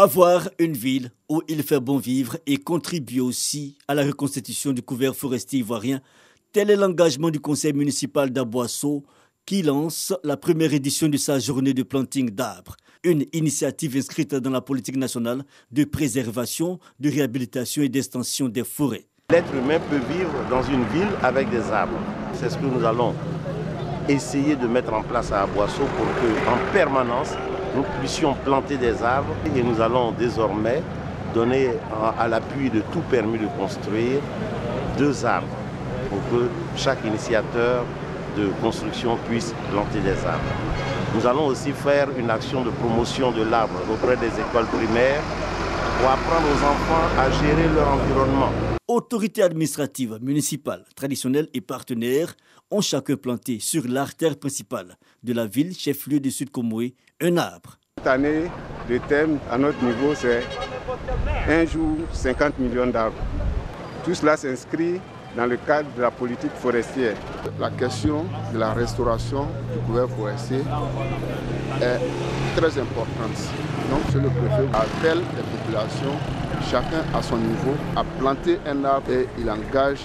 Avoir une ville où il fait bon vivre et contribuer aussi à la reconstitution du couvert forestier ivoirien, tel est l'engagement du conseil municipal d'Aboisseau qui lance la première édition de sa journée de planting d'arbres. Une initiative inscrite dans la politique nationale de préservation, de réhabilitation et d'extension des forêts. L'être humain peut vivre dans une ville avec des arbres. C'est ce que nous allons essayer de mettre en place à Aboisseau pour qu'en permanence, nous puissions planter des arbres. Et nous allons désormais donner à l'appui de tout permis de construire 2 arbres pour que chaque initiateur de construction puisse planter des arbres. Nous allons aussi faire une action de promotion de l'arbre auprès des écoles primaires pour apprendre aux enfants à gérer leur environnement. Autorités administratives, municipales, traditionnelles et partenaires ont chacun planté sur l'artère principale de la ville, chef-lieu du Sud Comoé, un arbre. Cette année, le thème à notre niveau, c'est un jour, 50 millions d'arbres. Tout cela s'inscrit dans le cadre de la politique forestière. La question de la restauration du couvert forestier est très importante. Donc, c'est le préfet appelle les populations, chacun à son niveau, à planter un arbre et il engage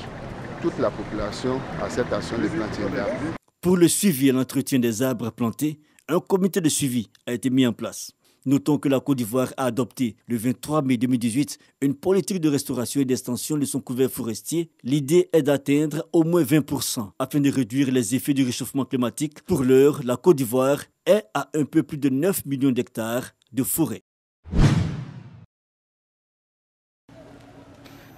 toute la population à cette action de planting d'arbres. Pour le suivi et l'entretien des arbres plantés, un comité de suivi a été mis en place. Notons que la Côte d'Ivoire a adopté le 23 mai 2018 une politique de restauration et d'extension de son couvert forestier. L'idée est d'atteindre au moins 20% afin de réduire les effets du réchauffement climatique. Pour l'heure, la Côte d'Ivoire est à un peu plus de 9 millions d'hectares de forêt.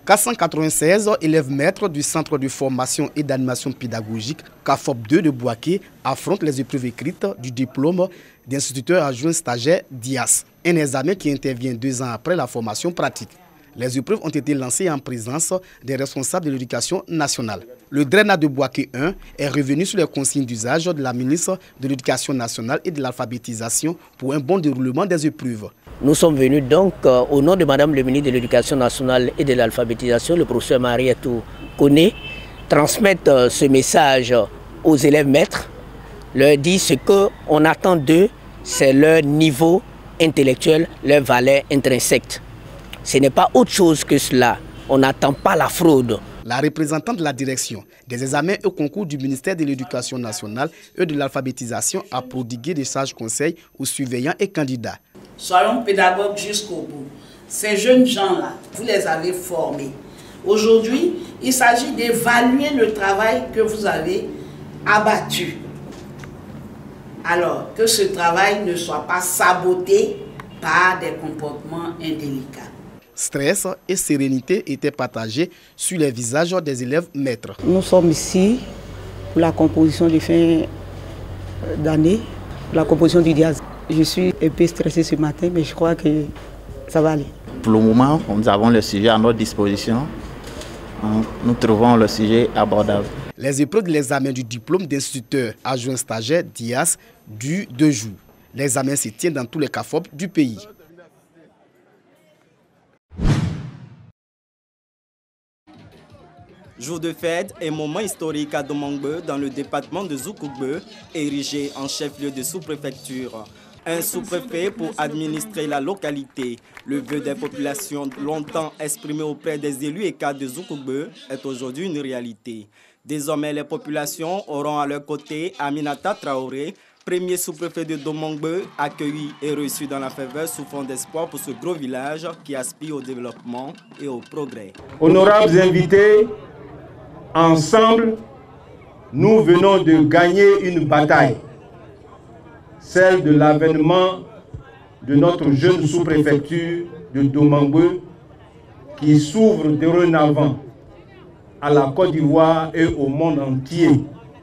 496 élèves maîtres du Centre de formation et d'animation pédagogique CAFOP 2 de Bouaké affrontent les épreuves écrites du diplôme d'instituteur adjoint stagiaire DIAS, un examen qui intervient 2 ans après la formation pratique. Les épreuves ont été lancées en présence des responsables de l'éducation nationale. Le DRENA de Bouaké 1 est revenu sur les consignes d'usage de la ministre de l'Éducation nationale et de l'alphabétisation pour un bon déroulement des épreuves. Nous sommes venus donc au nom de Madame le ministre de l'Éducation nationale et de l'alphabétisation, le professeur Marietou Koné, transmettre ce message aux élèves maîtres, leur dire ce qu'on attend d'eux, c'est leur niveau intellectuel, leur valeur intrinsèque. Ce n'est pas autre chose que cela. On n'attend pas la fraude. La représentante de la direction des examens au concours du ministère de l'Éducation nationale et de l'alphabétisation a prodigué des sages conseils aux surveillants et candidats. Soyons pédagogues jusqu'au bout. Ces jeunes gens-là, vous les avez formés. Aujourd'hui, il s'agit d'évaluer le travail que vous avez abattu. Alors, que ce travail ne soit pas saboté par des comportements indélicats. Stress et sérénité étaient partagés sur les visages des élèves maîtres. Nous sommes ici pour la composition de fin d'année, pour la composition du DIAS. Je suis un peu stressé ce matin, mais je crois que ça va aller. Pour le moment, nous avons le sujet à notre disposition. Nous trouvons le sujet abordable. Les épreuves de l'examen du diplôme d'instituteur adjoint stagiaire DIAS durent 2 jours. L'examen se tient dans tous les CAFOP du pays. Jour de fête et moment historique à Domangbe dans le département de Zoukougbe, érigé en chef-lieu de sous-préfecture. Un sous-préfet pour administrer la localité. Le vœu des populations longtemps exprimé auprès des élus et cadres de Zoukougbe est aujourd'hui une réalité. Désormais, les populations auront à leur côté Aminata Traoré, premier sous-préfet de Domangbe, accueilli et reçu dans la faveur sous fond d'espoir pour ce gros village qui aspire au développement et au progrès. Honorables invités, ensemble, nous venons de gagner une bataille, celle de l'avènement de notre jeune sous-préfecture de Domangbe qui s'ouvre dorénavant à la Côte d'Ivoire et au monde entier.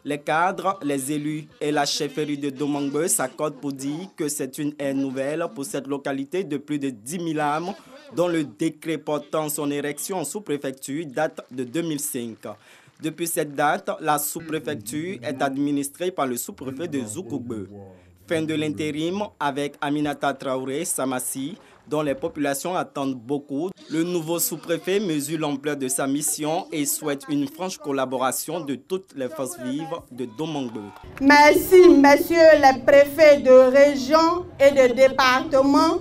Les cadres, les élus et la chefferie de Domangbe s'accordent pour dire que c'est une ère nouvelle pour cette localité de plus de 10 000 âmes dont le décret portant son érection en sous-préfecture date de 2005. Depuis cette date, la sous-préfecture est administrée par le sous-préfet de Zoukougbe. Fin de l'intérim avec Aminata Traoré Samassi, dont les populations attendent beaucoup. Le nouveau sous-préfet mesure l'ampleur de sa mission et souhaite une franche collaboration de toutes les forces vives de Domangbe. Merci, messieurs les préfets de région et de département,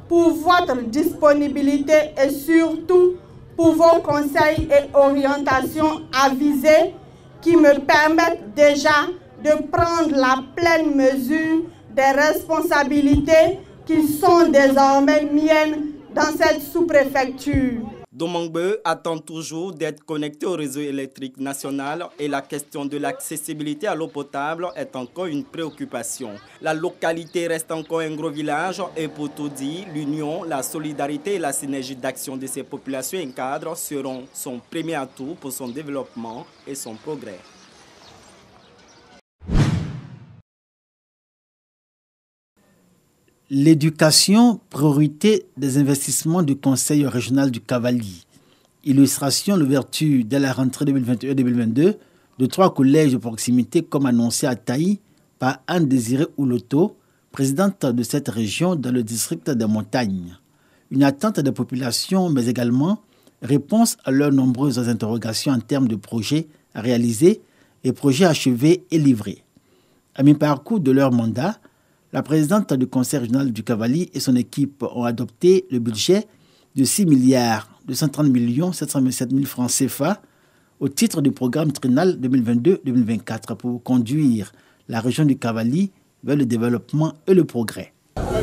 pour votre disponibilité et surtout pour vos conseils et orientations avisés qui me permettent déjà de prendre la pleine mesure des responsabilités qui sont désormais miennes dans cette sous-préfecture. Domangbe attend toujours d'être connecté au réseau électrique national et la question de l'accessibilité à l'eau potable est encore une préoccupation. La localité reste encore un gros village et pour tout dire, l'union, la solidarité et la synergie d'action de ces populations et cadres seront son premier atout pour son développement et son progrès. L'éducation, priorité des investissements du Conseil régional du Cavally. Illustration, l'ouverture dès la rentrée 2021-2022 de 3 collèges de proximité comme annoncé à Taï par Anne-Désirée Ouloto, présidente de cette région dans le district des Montagnes. Une attente des populations, mais également réponse à leurs nombreuses interrogations en termes de projets à réaliser et projets achevés et livrés. À mi-parcours de leur mandat, la présidente du Conseil régional du Cavally et son équipe ont adopté le budget de 6 milliards 230 727 000 francs CFA au titre du programme triennal 2022-2024 pour conduire la région du Cavally vers le développement et le progrès.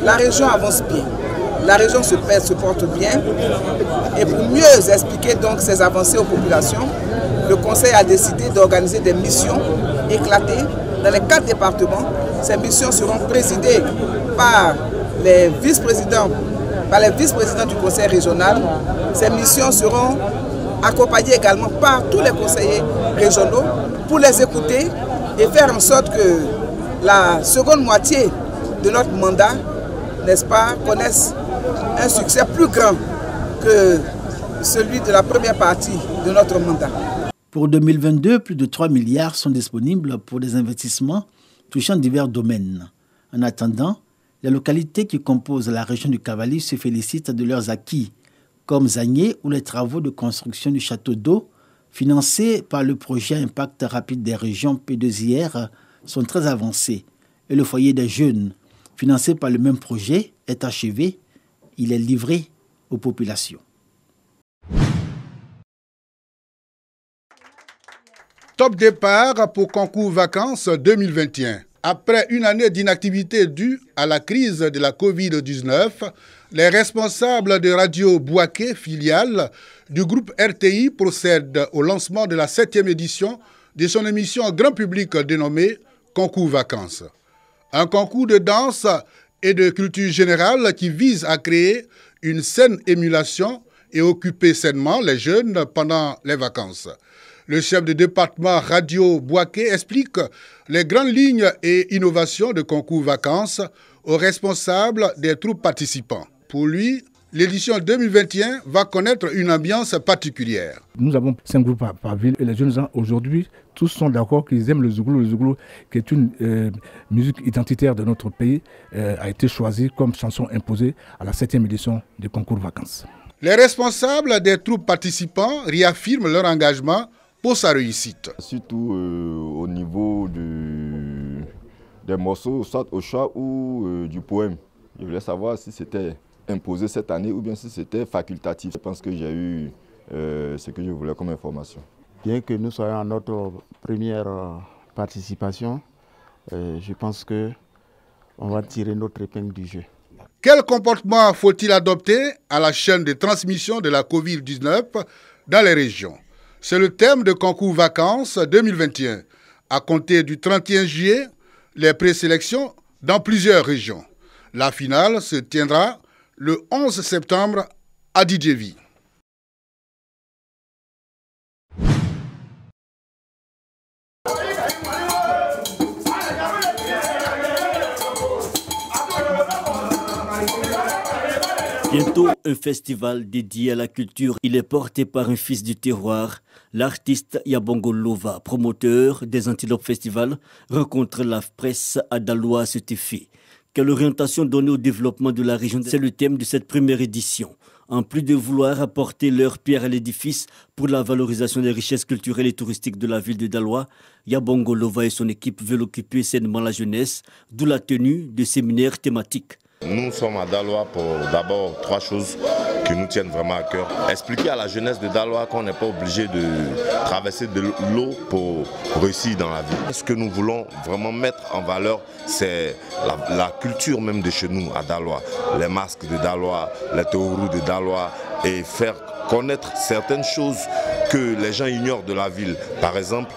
La région avance bien, la région se porte bien et pour mieux expliquer donc ces avancées aux populations, le Conseil a décidé d'organiser des missions éclatées dans les 4 départements. Ces missions seront présidées par les vice-présidents du Conseil régional. Ces missions seront accompagnées également par tous les conseillers régionaux pour les écouter et faire en sorte que la seconde moitié de notre mandat, n'est-ce pas, connaisse un succès plus grand que celui de la première partie de notre mandat. Pour 2022, plus de 3 milliards sont disponibles pour des investissements touchant divers domaines. En attendant, les localités qui composent la région du Cavally se félicitent de leurs acquis, comme Zagné où les travaux de construction du château d'eau, financés par le projet Impact Rapide des régions P2IR, sont très avancés. Et le foyer des jeunes, financé par le même projet, est achevé. Il est livré aux populations. Top départ pour concours vacances 2021. Après une année d'inactivité due à la crise de la Covid-19, les responsables de Radio Bouaké, filiale du groupe RTI, procèdent au lancement de la 7e édition de son émission grand public dénommée Concours vacances. Un concours de danse et de culture générale qui vise à créer une saine émulation et occuper sainement les jeunes pendant les vacances. Le chef de département Radio Bouaké explique les grandes lignes et innovations de concours vacances aux responsables des troupes participants. Pour lui, l'édition 2021 va connaître une ambiance particulière. Nous avons 5 groupes par ville et les jeunes gens aujourd'hui, tous sont d'accord qu'ils aiment le zouglou. Le zouglou, qui est une musique identitaire de notre pays, a été choisi comme chanson imposée à la 7e édition du concours vacances. Les responsables des troupes participants réaffirment leur engagement pour sa réussite. Surtout au niveau des morceaux, soit au chant ou du poème. Je voulais savoir si c'était imposé cette année ou bien si c'était facultatif. Je pense que j'ai eu ce que je voulais comme information. Bien que nous soyons à notre première participation, je pense qu'on va tirer notre épingle du jeu. Quel comportement faut-il adopter à la chaîne de transmission de la Covid-19 dans les régions? C'est le thème de concours vacances 2021. À compter du 31 juillet, les présélections dans plusieurs régions. La finale se tiendra le 11 septembre à Didjévi. Bientôt, un festival dédié à la culture. Il est porté par un fils du terroir. L'artiste Yabongo Lova, promoteur des Antilopes Festival, rencontre la presse à Daloa à cet effet. Quelle orientation donner au développement de la région? C'est le thème de cette première édition. En plus de vouloir apporter leur pierre à l'édifice pour la valorisation des richesses culturelles et touristiques de la ville de Daloa, Yabongo Lova et son équipe veulent occuper sainement la jeunesse, d'où la tenue de séminaires thématiques. Nous sommes à Daloa pour d'abord 3 choses qui nous tiennent vraiment à cœur. Expliquer à la jeunesse de Daloa qu'on n'est pas obligé de traverser de l'eau pour réussir dans la vie. Ce que nous voulons vraiment mettre en valeur, c'est la culture même de chez nous à Daloa. Les masques de Daloa, les taureaux de Daloa, et faire connaître certaines choses que les gens ignorent de la ville. Par exemple,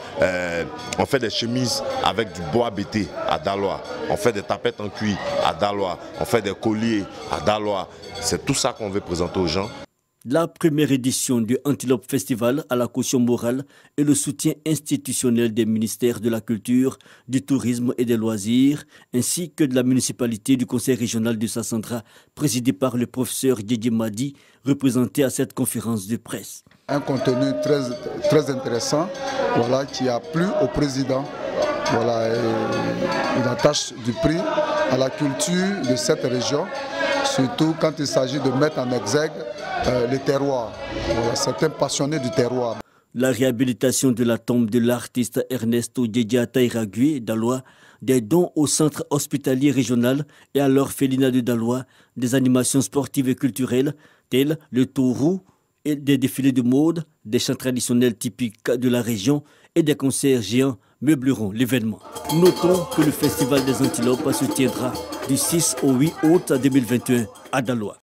on fait des chemises avec du bois bété à Daloa. On fait des tapettes en cuir à Daloa. On fait des colliers à Daloa. C'est tout ça qu'on veut présenter aux gens. La première édition du Antelope Festival à la caution morale et le soutien institutionnel des ministères de la Culture, du Tourisme et des Loisirs, ainsi que de la municipalité du Conseil régional de Sassandra, présidé par le professeur Didier Madi, représenté à cette conférence de presse. Un contenu très intéressant, voilà, qui a plu au président. Voilà, il attache du prix à la culture de cette région, surtout quand il s'agit de mettre en exergue les terroirs. Voilà, c'est un passionné du terroir. La réhabilitation de la tombe de l'artiste Ernesto Djediata Iragui Daloa, des dons au centre hospitalier régional et à l'orphelinat de Daloa, des animations sportives et culturelles telles le taureau et des défilés de mode, des chants traditionnels typiques de la région et des concerts géants meubleront l'événement. Notons que le Festival des Antilopes se tiendra du 6 au 8 août 2021 à Daloa.